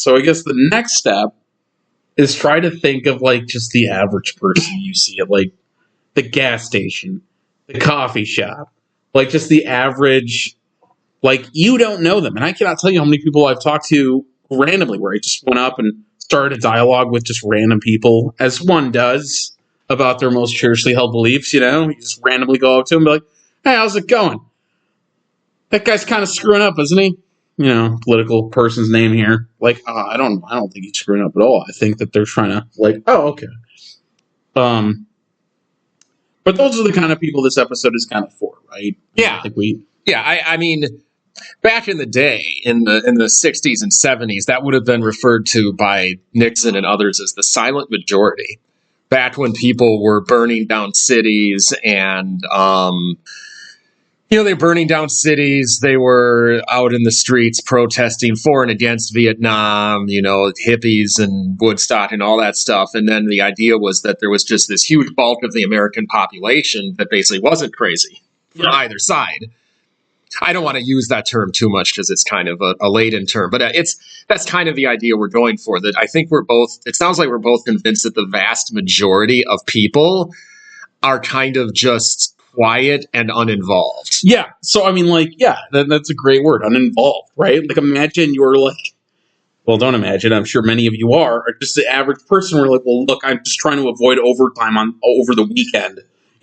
So I guess the next step is try to think of like just the average person you see at like the gas station, the coffee shop, like just the average, like you don't know them. And I cannot tell you how many people I've talked to randomly where I just went up and started a dialogue with just random people, as one does, about their most curiously held beliefs, you know? You just randomly go up to them and be like, hey, how's it going? That guy's kind of screwing up, isn't he? You know, political person's name here. Like, I don't think he's screwing up at all. I think that they're trying to, like, oh, okay. But those are the kind of people this episode is kind of for, right? Yeah. I mean, back in the day, in the 60s and 70s, that would have been referred to by Nixon and others as the silent majority. Back when people were burning down cities and, they were burning down cities. They were out in the streets protesting for and against Vietnam, hippies and Woodstock and all that stuff. And then the idea was that there was just this huge bulk of the American population that basically wasn't crazy for either side. I don't want to use that term too much because it's kind of a laden term, but that's kind of the idea we're going for. That I think it sounds like we're both convinced that the vast majority of people are kind of just quiet and uninvolved. Yeah. So, I mean, that's a great word, uninvolved, right? Like, imagine you're like, well, don't imagine, I'm sure many of you are just the average person. We're like, well, look, I'm just trying to avoid overtime over the weekend.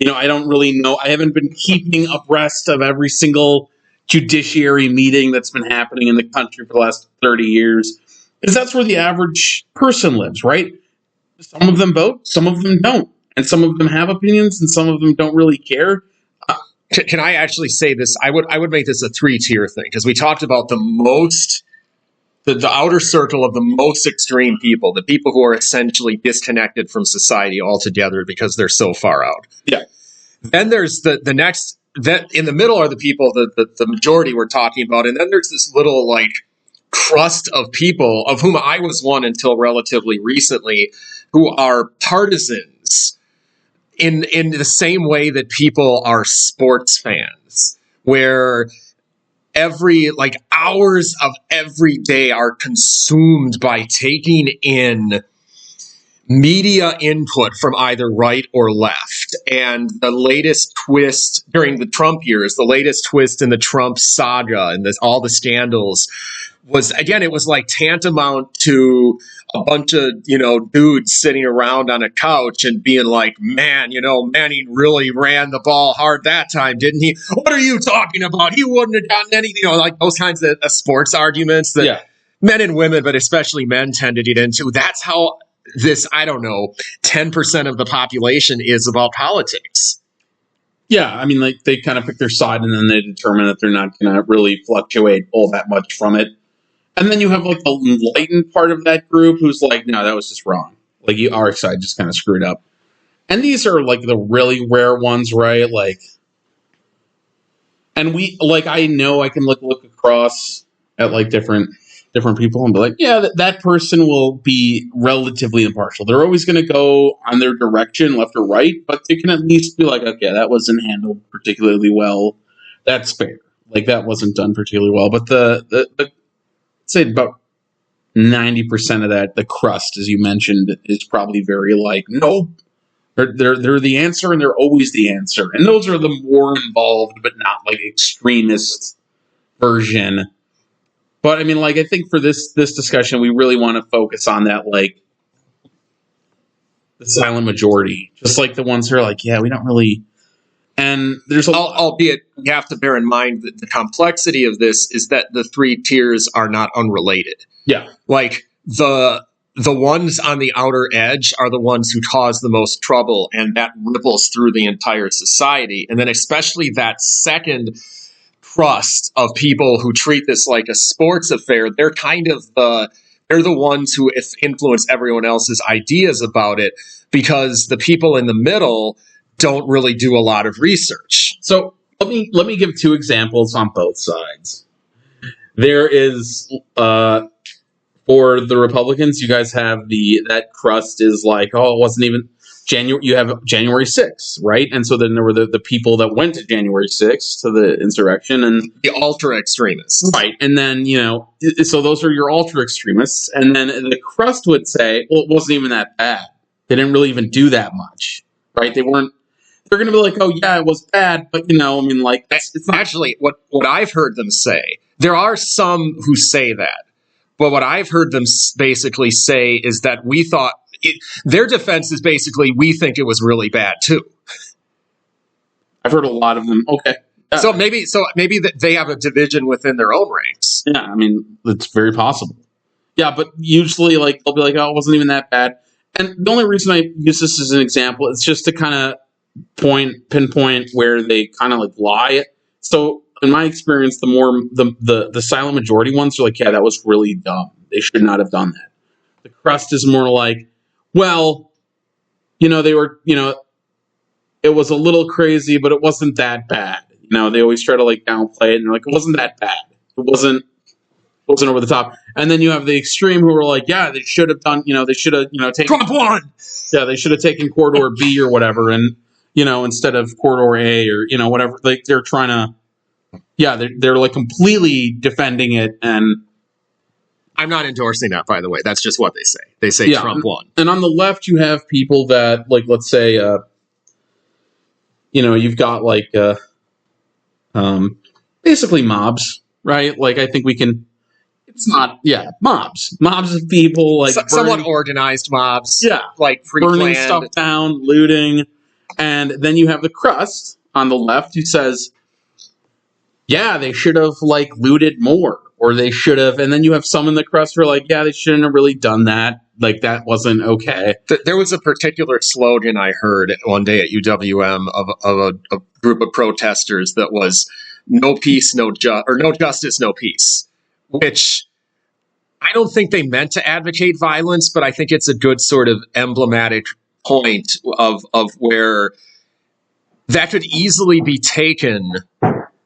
I don't really know. I haven't been keeping abreast of every single judiciary meeting that's been happening in the country for the last 30 years. Because that's where the average person lives, right? Some of them vote, some of them don't. And some of them have opinions, and some of them don't really care. Can I actually say this? I would make this a 3-tier thing, because we talked about the outer circle of the most extreme people, the people who are essentially disconnected from society altogether because they're so far out. Yeah. Then there's the next, that in the middle are the people that the majority we're talking about, and then there's this little like crust of people, of whom I was one until relatively recently, who are partisans. In the same way that people are sports fans, where hours of every day are consumed by taking in media input from either right or left. And the latest twist during the Trump years, the latest twist in the Trump saga and all the scandals was, again, it was like tantamount to a bunch of, dudes sitting around on a couch and being like, man, Manning really ran the ball hard that time, didn't he? What are you talking about? He wouldn't have gotten anything, like those kinds of sports arguments that men and women, but especially men, tend to get into. That's how this, 10% of the population is about politics. Yeah, I mean, like, they kind of pick their side and then they determine that they're not going to really fluctuate all that much from it. And then you have, like, the enlightened part of that group who's like, no, that was just wrong. Like, our side just kind of screwed up. And these are, like, the really rare ones, right? Like, and I know I can, look across at, like, different people and be like, yeah, that person will be relatively impartial. They're always going to go on their direction, left or right, but they can at least be like, okay, that wasn't handled particularly well. That's fair. Like, that wasn't done particularly well. But the say about 90% of that, the crust, as you mentioned, is probably very like, nope. They're the answer, and they're always the answer. And those are the more involved, but not like extremist version. But I mean, like, I think for this discussion, we really want to focus on that, like, the silent majority, just like the ones who are like, yeah, we don't really. And there's albeit you have to bear in mind that the complexity of this is that the 3 tiers are not unrelated. Yeah, like the ones on the outer edge are the ones who cause the most trouble, and that ripples through the entire society. And then especially that second crust of people who treat this like a sports affair, they're the ones who influence everyone else's ideas about it, because the people in the middle don't really do a lot of research. So let me give 2 examples on both sides. There is for the Republicans, you guys have that crust is like, oh, it wasn't even you have January 6th, right? And so then there were the people that went to January 6th to the insurrection, and the ultra extremists. right. And then, so those are your ultra extremists. And then the crust would say, well, it wasn't even that bad. They didn't really even do that much, right? They're going to be like, oh, yeah, it was bad. But, it's not actually what I've heard them say. There are some who say that. But what I've heard them basically say is that we thought their defense is basically, we think it was really bad too. I've heard a lot of them. Okay. Yeah. So maybe they have a division within their own ranks. Yeah, it's very possible. Yeah, but usually, they'll be like, "Oh, it wasn't even that bad." And the only reason I use this as an example is just to kind of pinpoint where they kind of lie. So, in my experience, the more the silent majority ones are like, "Yeah, that was really dumb. They should not have done that." The crust is more like, "Well, they were, it was a little crazy, but it wasn't that bad." They always try to downplay it, and they're like, it wasn't that bad. It wasn't over the top. And then you have the extreme who are like, yeah, they should have done, they should have, taken Trump won. Yeah, they should have taken corridor B or whatever, and instead of corridor A or whatever. They're trying to, they're completely defending it. And I'm not endorsing that, by the way. That's just what they say. They say Trump won. And on the left, you have people that let's say, you've got basically mobs, right? I think we can. It's not, mobs of people, somewhat organized mobs, burning stuff down, looting, and then you have the crust on the left who says, yeah, they should have looted more, or they should have, and then you have some in the crust who are like, yeah, they shouldn't have really done that. That wasn't okay. There was a particular slogan I heard one day at UWM of a group of protesters that was no peace, no justice, no peace, which I don't think they meant to advocate violence, but I think it's a good sort of emblematic point of where that could easily be taken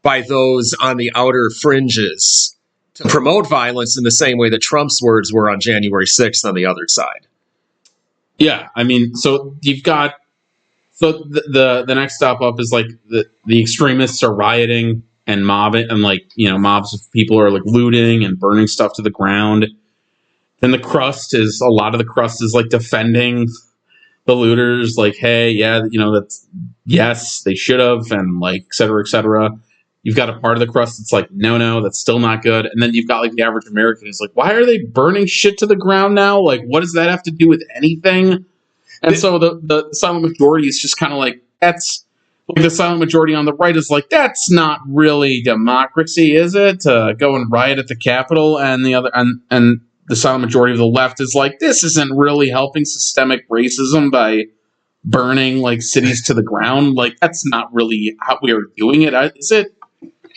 by those on the outer fringes to promote violence in the same way that Trump's words were on January 6th on the other side. Yeah, so you've got, the next stop up is the extremists are rioting and mobbing, and mobs of people are looting and burning stuff to the ground. Then a lot of the crust is defending the looters, hey, yeah, that's, yes, they should have, and et cetera, et cetera. You've got a part of the crust that's no, that's still not good. And then you've got the average American who's why are they burning shit to the ground now? What does that have to do with anything? And so the silent majority is just kind of that's, the silent majority on the right is that's not really democracy, is it? To go and riot at the Capitol, and the other, and the silent majority of the left is this isn't really helping systemic racism by burning cities to the ground. That's not really how we are doing it, is it?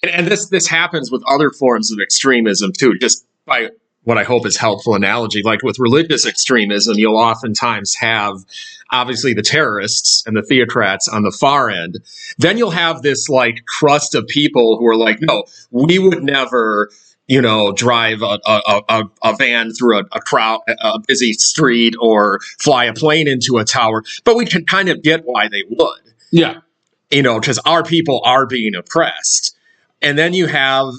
And this happens with other forms of extremism too, just by what I hope is helpful analogy. With religious extremism, you'll oftentimes have obviously the terrorists and the theocrats on the far end. Then you'll have this crust of people who are no, we would never, drive a van through a crowd, a busy street, or fly a plane into a tower. But we can kind of get why they would. Yeah. Because our people are being oppressed. And then you have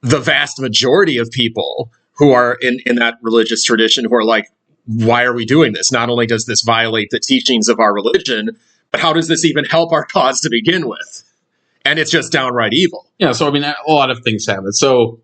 the vast majority of people who are in that religious tradition who are why are we doing this? Not only does this violate the teachings of our religion, but how does this even help our cause to begin with? And it's just downright evil. Yeah, so a lot of things happen. So